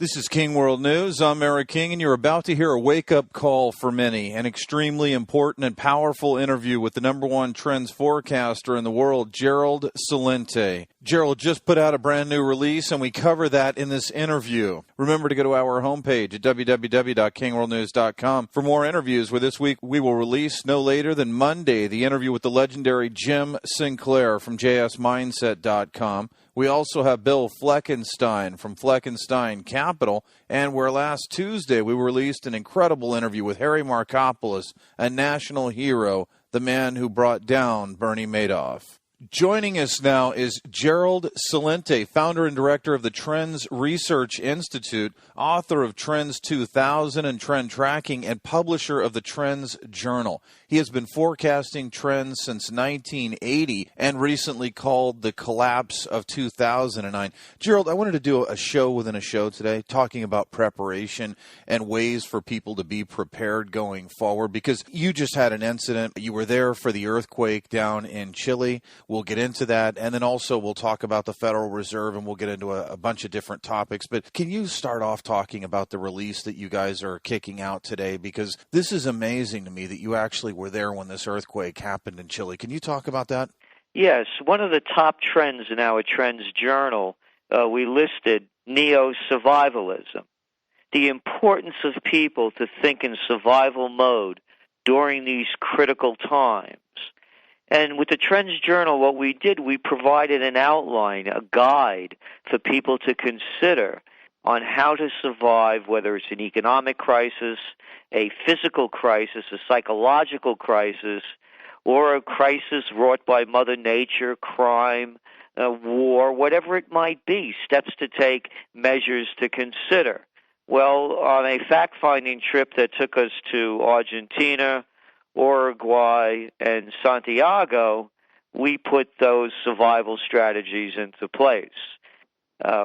This is King World News. I'm Eric King, and you're about to hear a wake-up call for many, an extremely important and powerful interview with the number one trends forecaster in the world, Gerald Celente. Gerald just put out a brand new release, and we cover that in this interview. Remember to go to our homepage at www.kingworldnews.com for more interviews, where this week we will release no later than Monday the interview with the legendary Jim Sinclair from jsmindset.com. We also have Bill Fleckenstein from Fleckenstein Capital, and where last Tuesday we released an incredible interview with Harry Markopolos, a national hero, the man who brought down Bernie Madoff. Joining us now is Gerald Celente, founder and director of the Trends Research Institute, author of Trends 2000 and Trend Tracking, and publisher of the Trends Journal. He has been forecasting trends since 1980 and recently called the collapse of 2009. Gerald, I wanted to do a show within a show today talking about preparation and ways for people to be prepared going forward, because you just had an incident. You were there for the earthquake down in Chile. We'll get into that, and then also we'll talk about the Federal Reserve, and we'll get into a bunch of different topics. But can you start off talking about the release that you guys are kicking out today? Because this is amazing to me that you actually were there when this earthquake happened in Chile. Can you talk about that? Yes. One of the top trends in our Trends Journal, we listed neo-survivalism, the importance of people to think in survival mode during these critical times. And with the Trends Journal, what we did, we provided an outline, a guide for people to consider on how to survive, whether it's an economic crisis, a physical crisis, a psychological crisis, or a crisis wrought by Mother Nature, crime, war, whatever it might be, steps to take, measures to consider. Well, on a fact-finding trip that took us to Argentina, Uruguay, and Santiago, we put those survival strategies into place.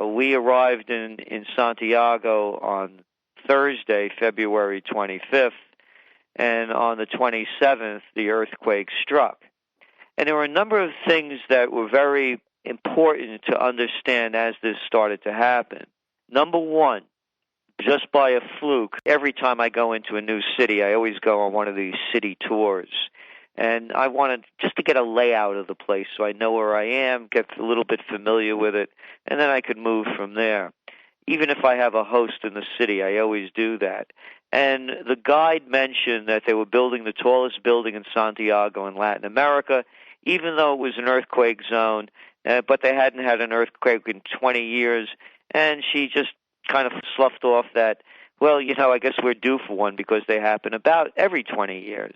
We arrived in Santiago on Thursday, February 25th, and on the 27th, the earthquake struck. And there were a number of things that were very important to understand as this started to happen. Number one, just by a fluke, every time I go into a new city, I always go on one of these city tours. And I wanted just to get a layout of the place so I know where I am, get a little bit familiar with it, and then I could move from there. Even if I have a host in the city, I always do that. And the guide mentioned that they were building the tallest building in Santiago in Latin America, even though it was an earthquake zone, but they hadn't had an earthquake in 20 years. And she just kind of sloughed off that, well, I guess we're due for one because they happen about every 20 years.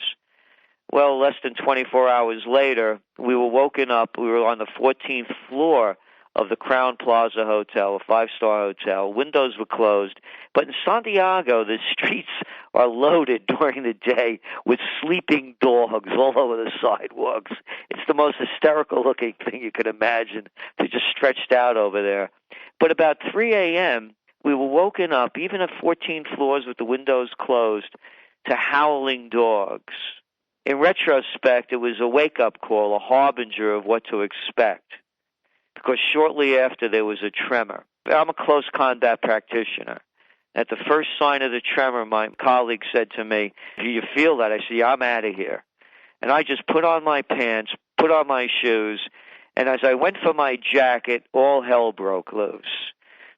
Well, less than 24 hours later, we were woken up. We were on the 14th floor of the Crown Plaza Hotel, a five-star hotel. Windows were closed. But in Santiago, the streets are loaded during the day with sleeping dogs all over the sidewalks. It's the most hysterical-looking thing you could imagine. They're just stretched out over there. But about 3 a.m., we were woken up, even at 14 floors with the windows closed, to howling dogs. In retrospect, it was a wake-up call, a harbinger of what to expect, because shortly after there was a tremor. I'm a close combat practitioner. At the first sign of the tremor, my colleague said to me, "Do you feel that?" I said, "Yeah, I'm out of here." And I just put on my pants, put on my shoes, and as I went for my jacket, all hell broke loose.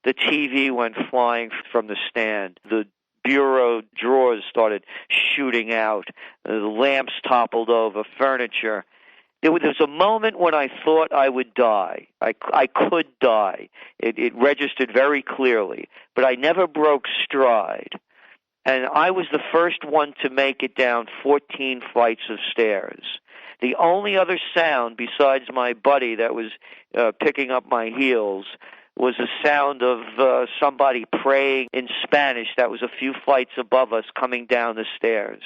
The TV went flying from the stand. The bureau drawers started shooting out. The lamps toppled over, furniture. There was a moment when I thought I would die. I could die. It registered very clearly. But I never broke stride. And I was the first one to make it down 14 flights of stairs. The only other sound besides my buddy that was picking up my heels was a sound of somebody praying in Spanish that was a few flights above us coming down the stairs.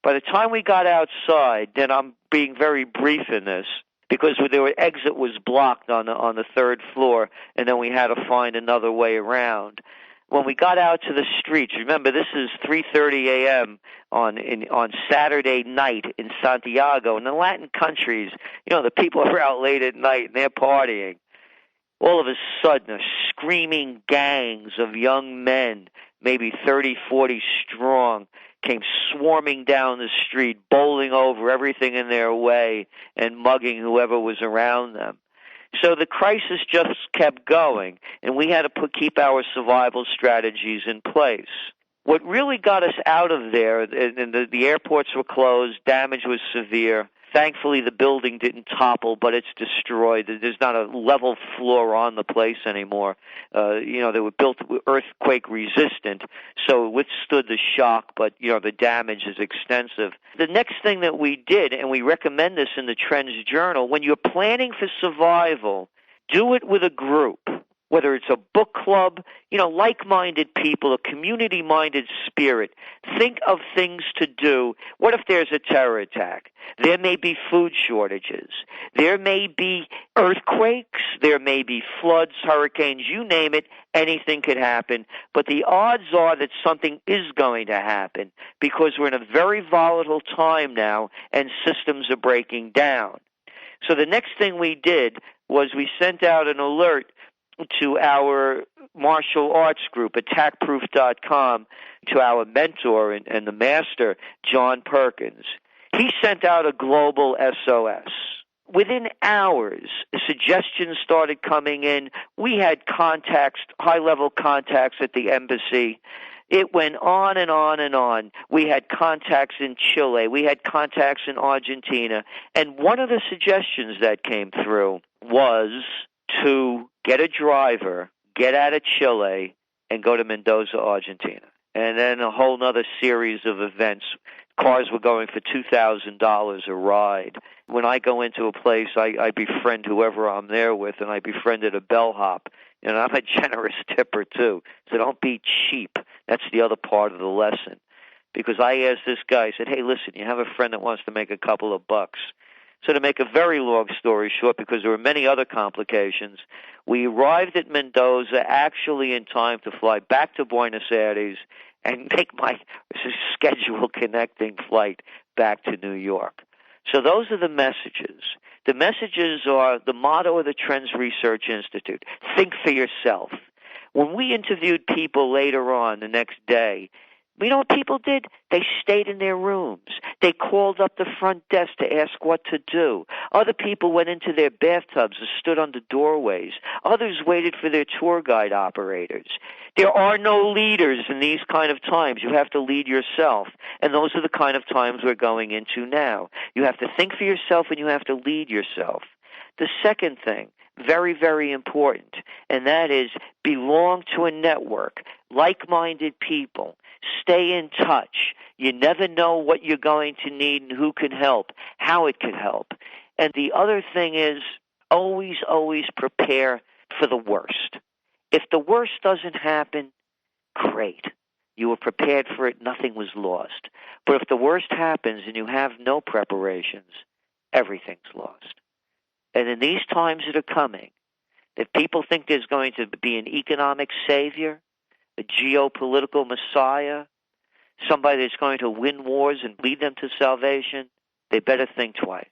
By the time we got outside, then I'm being very brief in this, because the exit was blocked on the third floor, and then we had to find another way around. When we got out to the streets, remember this is 3:30 a.m. on Saturday night in Santiago. In the Latin countries, the people are out late at night and they're partying. all of a sudden, screaming gangs of young men, maybe 30, 40 strong, came swarming down the street, bowling over everything in their way and mugging whoever was around them. So the crisis just kept going, and we had to keep our survival strategies in place. What really got us out of there, and the airports were closed, damage was severe. Thankfully, the building didn't topple, but it's destroyed. There's not a level floor on the place anymore. They were built earthquake resistant, so it withstood the shock, but, the damage is extensive. The next thing that we did, and we recommend this in the Trends Journal, when you're planning for survival, do it with a group. Whether it's a book club, like-minded people, a community-minded spirit. Think of things to do. What if there's a terror attack? There may be food shortages. There may be earthquakes. There may be floods, hurricanes, you name it. Anything could happen. But the odds are that something is going to happen because we're in a very volatile time now and systems are breaking down. So the next thing we did was we sent out an alert to our martial arts group, attackproof.com, to our mentor and the master, John Perkins. He sent out a global SOS. Within hours, suggestions started coming in. We had contacts, high-level contacts at the embassy. It went on and on and on. We had contacts in Chile. We had contacts in Argentina. And one of the suggestions that came through was to get a driver, get out of Chile, and go to Mendoza, Argentina. And then a whole other series of events. Cars were going for $2,000 a ride. When I go into a place, I befriend whoever I'm there with, and I befriended a bellhop. And I'm a generous tipper, too. So don't be cheap. That's the other part of the lesson. Because I asked this guy, I said, hey, listen, you have a friend that wants to make a couple of bucks. So to make a very long story short, because there were many other complications, we arrived at Mendoza actually in time to fly back to Buenos Aires and make my scheduled connecting flight back to New York. So those are the messages. The messages are the motto of the Trends Research Institute. Think for yourself. When we interviewed people later on the next day, you know what people did? They stayed in their rooms. They called up the front desk to ask what to do. Other people went into their bathtubs and stood under doorways. Others waited for their tour guide operators. There are no leaders in these kind of times. You have to lead yourself. And those are the kind of times we're going into now. You have to think for yourself and you have to lead yourself. The second thing, very, very important, and that is belong to a network, like-minded people. Stay in touch. You never know what you're going to need and who can help, how it could help. And the other thing is always, always prepare for the worst. If the worst doesn't happen, great. You were prepared for it. Nothing was lost. But if the worst happens and you have no preparations, everything's lost. And in these times that are coming, that people think there's going to be an economic savior, a geopolitical messiah, somebody that's going to win wars and lead them to salvation, they better think twice.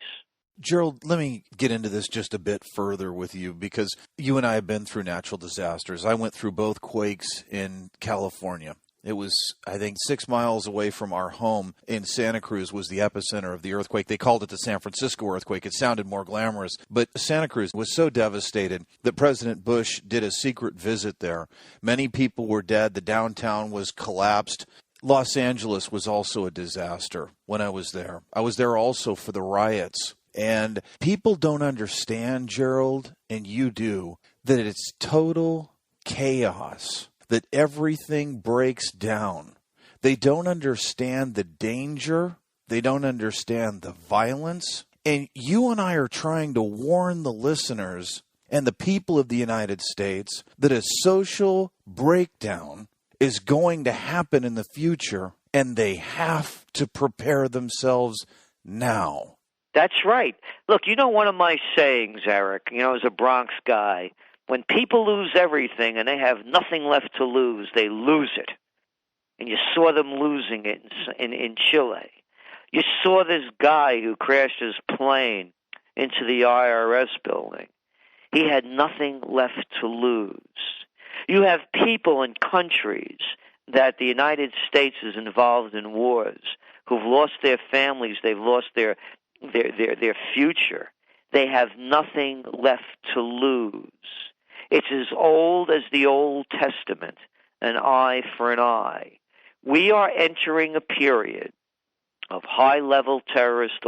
Gerald, let me get into this just a bit further with you because you and I have been through natural disasters. I went through both quakes in California. It was, I think, 6 miles away from our home in Santa Cruz was the epicenter of the earthquake. They called it the San Francisco earthquake. It sounded more glamorous. But Santa Cruz was so devastated that President Bush did a secret visit there. Many people were dead. The downtown was collapsed. Los Angeles was also a disaster when I was there. I was there also for the riots. And people don't understand, Gerald, and you do, that it's total chaos. That everything breaks down. They don't understand the danger. They don't understand the violence. And you and I are trying to warn the listeners and the people of the United States that a social breakdown is going to happen in the future, and they have to prepare themselves now. That's right. Look, you know one of my sayings, Eric, as a Bronx guy, when people lose everything and they have nothing left to lose, they lose it. And you saw them losing it in Chile. You saw this guy who crashed his plane into the IRS building. He had nothing left to lose. You have people and countries that the United States is involved in wars who've lost their families, they've lost their future. They have nothing left to lose. It's as old as the Old Testament, an eye for an eye. We are entering a period of high-level terrorist